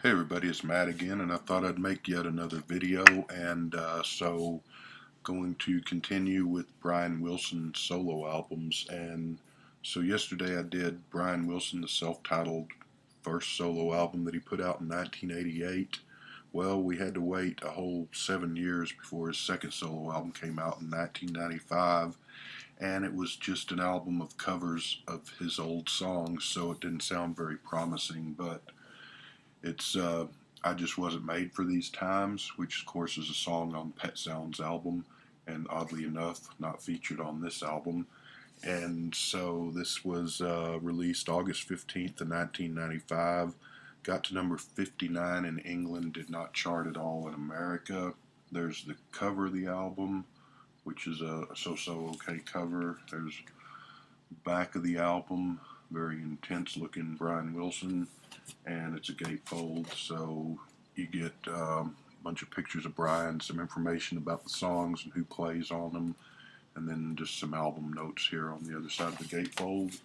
Hey everybody, it's Matt again, and I thought I'd make yet another video, and so going to continue with Brian Wilson's solo albums. And so yesterday I did Brian Wilson, the self-titled first solo album that he put out in 1988. Well, we had to wait a whole 7 years before his second solo album came out in 1995, and it was just an album of covers of his old songs, so it didn't sound very promising, but it's I Just Wasn't Made for These Times, which of course is a song on Pet Sounds album, and oddly enough, not featured on this album. And so this was released August 15th of 1995. Got to number 59 in England, did not chart at all in America. There's the cover of the album, which is a so-so okay cover. There's back of the album, very intense looking Brian Wilson, and it's a gatefold, so you get a bunch of pictures of Brian, some information about the songs and who plays on them, and then just some album notes here on the other side of the gatefold.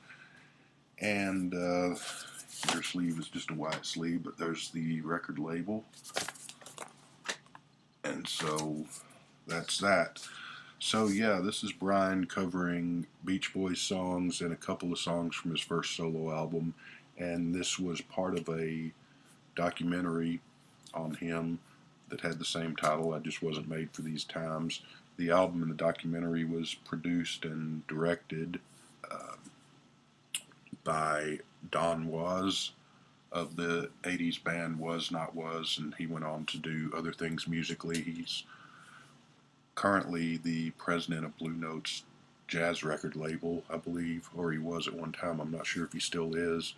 And your sleeve is just a white sleeve, but there's the record label, and so that's that. So yeah, this is Brian covering Beach Boys songs and a couple of songs from his first solo album, and this was part of a documentary on him that had the same title, I Just Wasn't Made for These Times. The album and the documentary was produced and directed uh, by Don Was of the 80s band Was Not Was, and he went on to do other things musically. He's currently the president of Blue Note's jazz record label, I believe, or he was at one time. I'm not sure if he still is.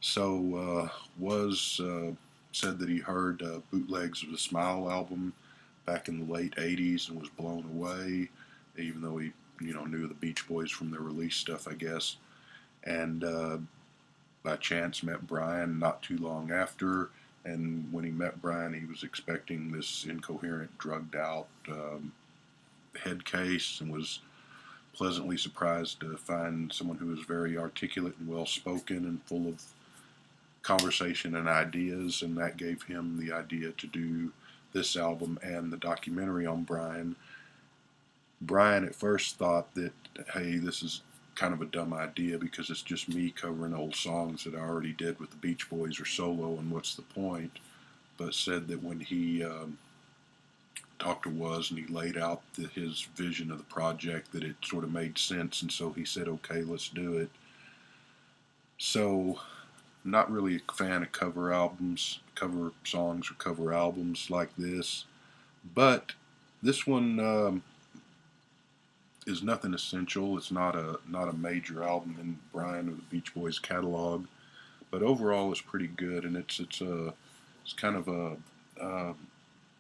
So Was said that he heard bootlegs of the Smile album back in the late 80s and was blown away, even though he knew the Beach Boys from their release stuff, I guess. And by chance met Brian not too long after. And when he met Brian, he was expecting this incoherent, drugged out head case, and was pleasantly surprised to find someone who was very articulate and well spoken and full of conversation and ideas, and that gave him the idea to do this album and the documentary on Brian. Brian at first thought that, hey, this is kind of a dumb idea because it's just me covering old songs that I already did with the Beach Boys or solo, and what's the point? But said that when he talked to Was and he laid out his vision of the project, that it sort of made sense, and so he said, okay, let's do it. So not really a fan of cover albums, cover songs, or cover albums like this, but this one is nothing essential. It's not a major album in Brian or the Beach Boys catalog, but overall it's pretty good, and it's kind of a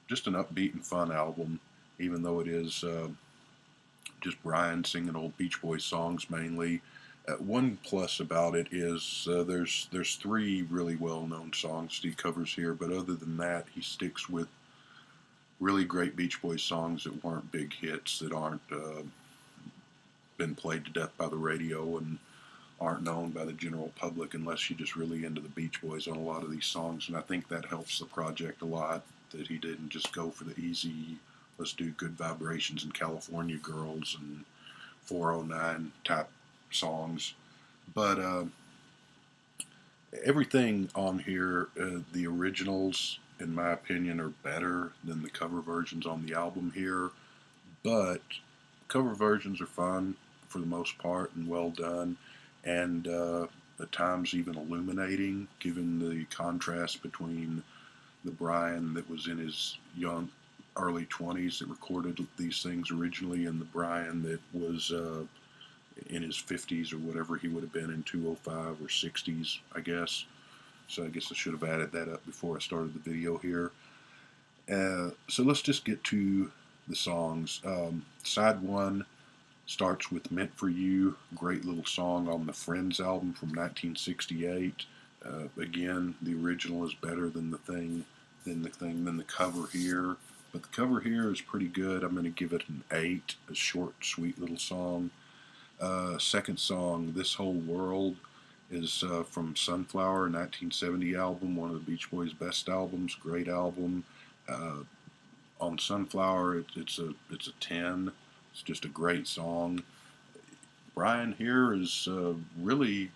just an upbeat and fun album, even though it is just Brian singing old Beach Boys songs mainly. One plus about it is there's three really well-known songs he covers here, but other than that, he sticks with really great Beach Boys songs that weren't big hits, that aren't been played to death by the radio, and aren't known by the general public unless you're just really into the Beach Boys on a lot of these songs. And I think that helps the project a lot, that he didn't just go for the easy, let's do Good Vibrations and California Girls and 409 type songs. But everything on here, the originals, in my opinion, are better than the cover versions on the album here. But cover versions are fun for the most part and well done, and at times even illuminating, given the contrast between the Brian that was in his young early 20s that recorded these things originally, and the Brian that was in his 50s or whatever he would have been in 205 or 60s, I guess. So I guess I should have added that up before I started the video here. So let's just get to the songs. Side one starts with Meant for You, great little song on the Friends album from 1968. Again, the original is better than the cover here. But the cover here is pretty good. I'm going to give it an 8, a short, sweet little song. Second song, This Whole World, is from Sunflower, 1970 album, one of the Beach Boys' best albums, great album. Uh, on Sunflower, it's a 10. It's just a great song. Brian here is really,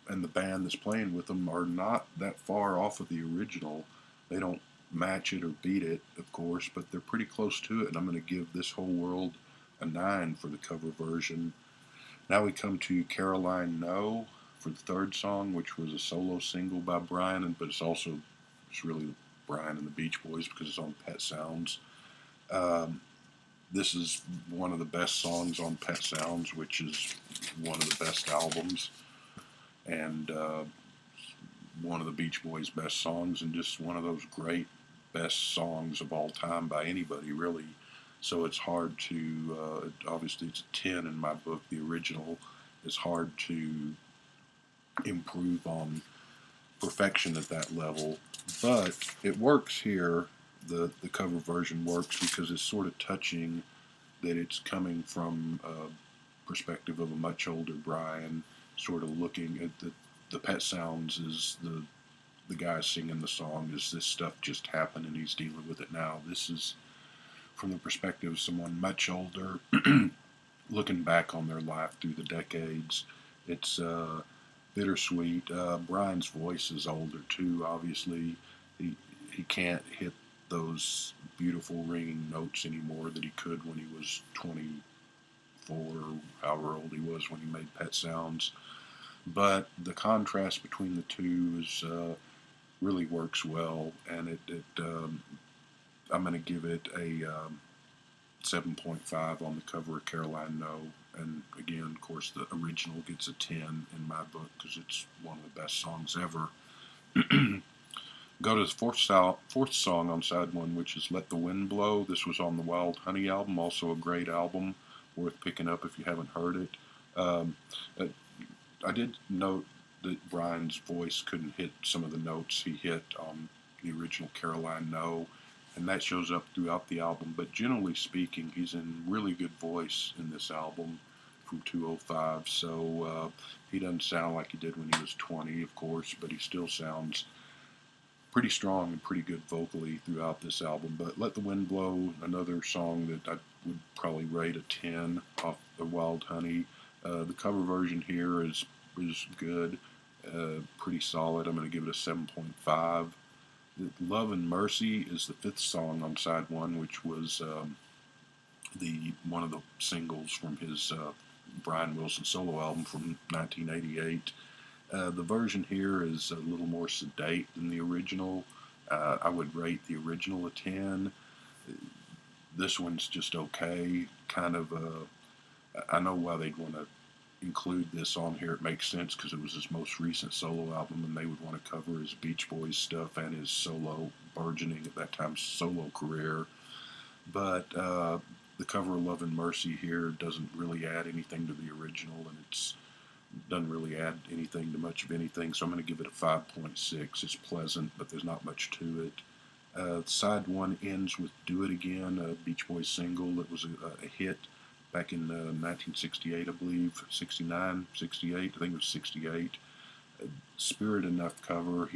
and the band that's playing with them are not that far off of the original. They don't match it or beat it, of course, but they're pretty close to it. And I'm going to give This Whole World a 9 for the cover version. Now we come to Caroline No for the third song, which was a solo single by Brian, but it's really Brian and the Beach Boys because it's on Pet Sounds. Um, this is one of the best songs on Pet Sounds, which is one of the best albums, and one of the Beach Boys' best songs, and just one of those great best songs of all time by anybody, really. So it's hard to, obviously, it's a 10 in my book. The original is hard to improve on perfection at that level, but it works here. The cover version works because it's sort of touching that it's coming from a perspective of a much older Brian, sort of looking at the Pet Sounds is the guy singing the song is this stuff just happened and he's dealing with it now. This is from the perspective of someone much older, looking back on their life through the decades. It's bittersweet. Brian's voice is older too. Obviously, he can't hit those beautiful ringing notes anymore that he could when he was 24 or however old he was when he made Pet Sounds. But the contrast between the two is really works well, and I'm going to give it a 7.5 on the cover of Caroline No. And again, of course, the original gets a 10 in my book because it's one of the best songs ever. Go to the fourth song on side one, which is Let the Wind Blow. This was on the Wild Honey album, also a great album, worth picking up if you haven't heard it. Um, I did note that Brian's voice couldn't hit some of the notes he hit on the original Caroline No, and that shows up throughout the album. But generally speaking, he's in really good voice in this album from 205. So he doesn't sound like he did when he was 20, of course, but he still sounds pretty strong and pretty good vocally throughout this album. But Let the Wind Blow, another song that I would probably rate a 10 off the Wild Honey. The cover version here is good, pretty solid. I'm going to give it a 7.5. Love and Mercy is the fifth song on side one, which was the one of the singles from his Brian Wilson solo album from 1988. The version here is a little more sedate than the original. I would rate the original a 10. This one's just okay. Kind of, I know why they'd want to include this on here. It makes sense because it was his most recent solo album, and they would want to cover his Beach Boys stuff and his solo, burgeoning at that time, solo career. But the cover of Love and Mercy here doesn't really add anything to the original, and it's doesn't really add anything to much of anything, so I'm going to give it a 5.6. It's pleasant, but there's not much to it. Side one ends with Do It Again, a Beach Boys single that was a hit back in 1968, I believe, 69, 68, I think it was 68. Spirit Enough cover.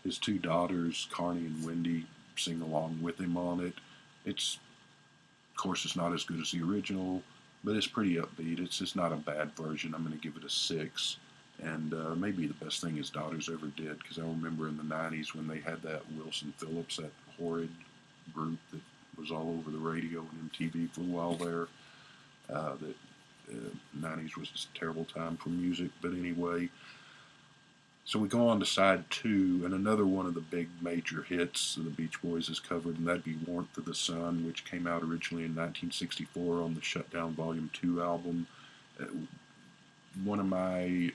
His two daughters, Carney and Wendy, sing along with him on it. Of course, it's not as good as the original, but it's pretty upbeat. It's not a bad version. I'm going to give it a 6. And maybe the best thing his daughters ever did, because I remember in the 90s when they had that Wilson Phillips, that horrid group that was all over the radio and MTV for a while there. The 90s was just a terrible time for music. But anyway, so we go on to side two, and another one of the big major hits the Beach Boys has covered, and that'd be Warmth of the Sun, which came out originally in 1964 on the Shutdown Volume 2 album. One of my,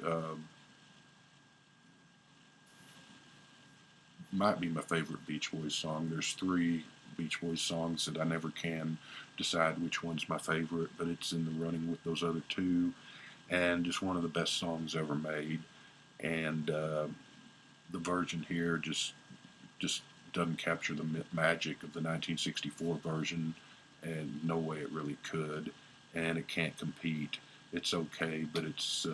might be my favorite Beach Boys song. There's 3 Beach Boys songs that I never can decide which one's my favorite, but it's in the running with those other 2, and just one of the best songs ever made. And the version here just doesn't capture the magic of the 1964 version, and no way it really could, and it can't compete. It's okay, but it's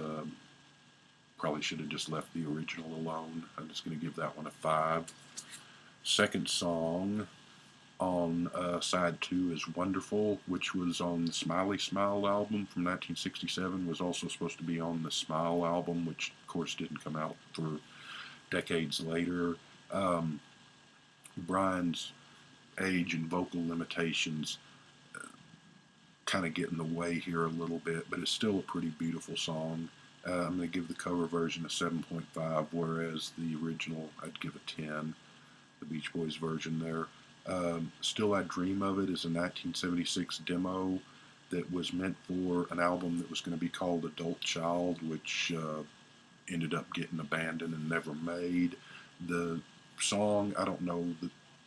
Probably should have just left the original alone. I'm just going to give that one a 5. Second song on side 2 is Wonderful, which was on the Smiley Smile album from 1967, was also supposed to be on the Smile album, which of course didn't come out for decades later. Brian's age and vocal limitations kind of get in the way here a little bit, but it's still a pretty beautiful song. I'm going to give the cover version a 7.5, whereas the original I'd give a 10, the Beach Boys version there. Still I Dream of It is a 1976 demo that was meant for an album that was going to be called Adult Child, which ended up getting abandoned and never made. The song, I don't know,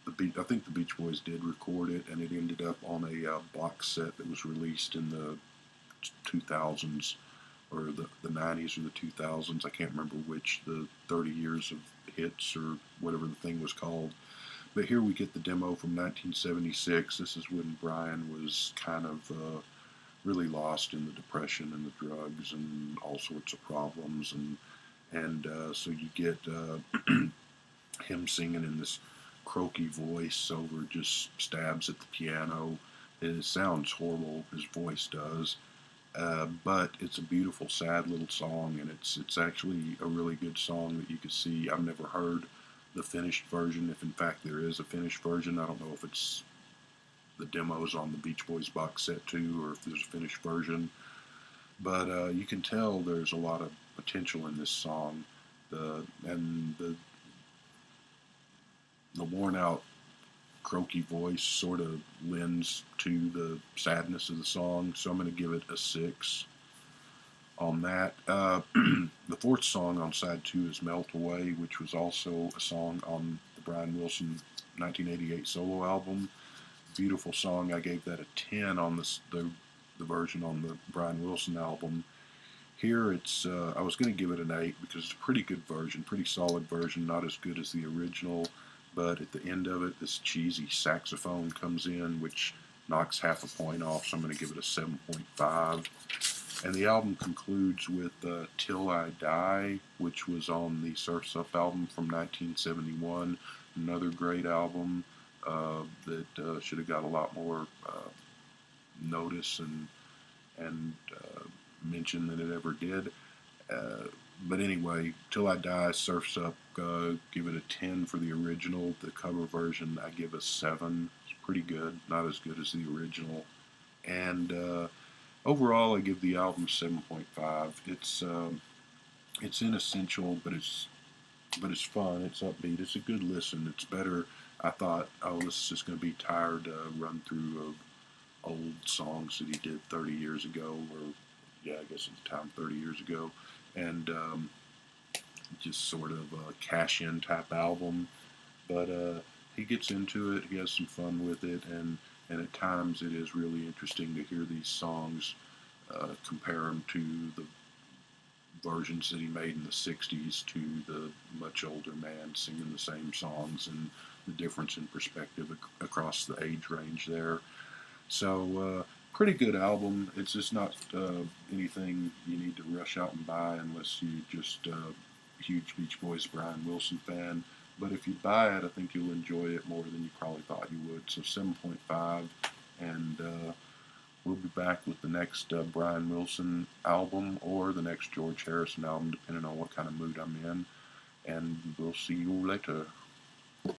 I think the Beach Boys did record it, and it ended up on a box set that was released in the 2000s, or the 90s or the 2000s. I can't remember which, the 30 years of hits or whatever the thing was called. But here we get the demo from 1976. This is when Brian was kind of really lost in the depression and the drugs and all sorts of problems. And so you get him singing in this croaky voice over just stabs at the piano. It sounds horrible, his voice does. But it's a beautiful, sad little song, and it's actually a really good song that you can see. I've never heard the finished version, if in fact there is a finished version. I don't know if it's the demos on the Beach Boys box set too, or if there's a finished version. But you can tell there's a lot of potential in this song. The worn out croaky voice sort of lends to the sadness of the song, so I'm going to give it a 6 on that. The fourth song on side 2 is Melt Away, which was also a song on the Brian Wilson 1988 solo album. Beautiful song. I gave that a 10 on the version on the Brian Wilson album. Here it's I was going to give it an 8 because it's a pretty good version, pretty solid version, not as good as the original, but at the end of it, this cheesy saxophone comes in, which knocks half a point off, so I'm going to give it a 7.5. And the album concludes with Till I Die, which was on the Surf's Up album from 1971. Another great album that should have got a lot more notice and mention than it ever did. But anyway, Till I Die, Surf's Up, give it a 10 for the original. The cover version, I give a 7. It's pretty good, not as good as the original. And overall, I give the album 7.5. It's inessential, but it's fun. It's upbeat. It's a good listen. It's better. I thought, oh, this is just going to be tired run through of old songs that he did 30 years ago, or yeah, I guess at the time 30 years ago, and just sort of a cash-in type album. But he gets into it. He has some fun with it, and at times it is really interesting to hear these songs, compare them to the versions that he made in the 60s to the much older man singing the same songs, and the difference in perspective across the age range there. So pretty good album. It's just not anything you need to rush out and buy unless you're just a huge Beach Boys Brian Wilson fan. But if you buy it, I think you'll enjoy it more than you probably thought you would. So 7.5, and we'll be back with the next Brian Wilson album or the next George Harrison album, depending on what kind of mood I'm in. And we'll see you later.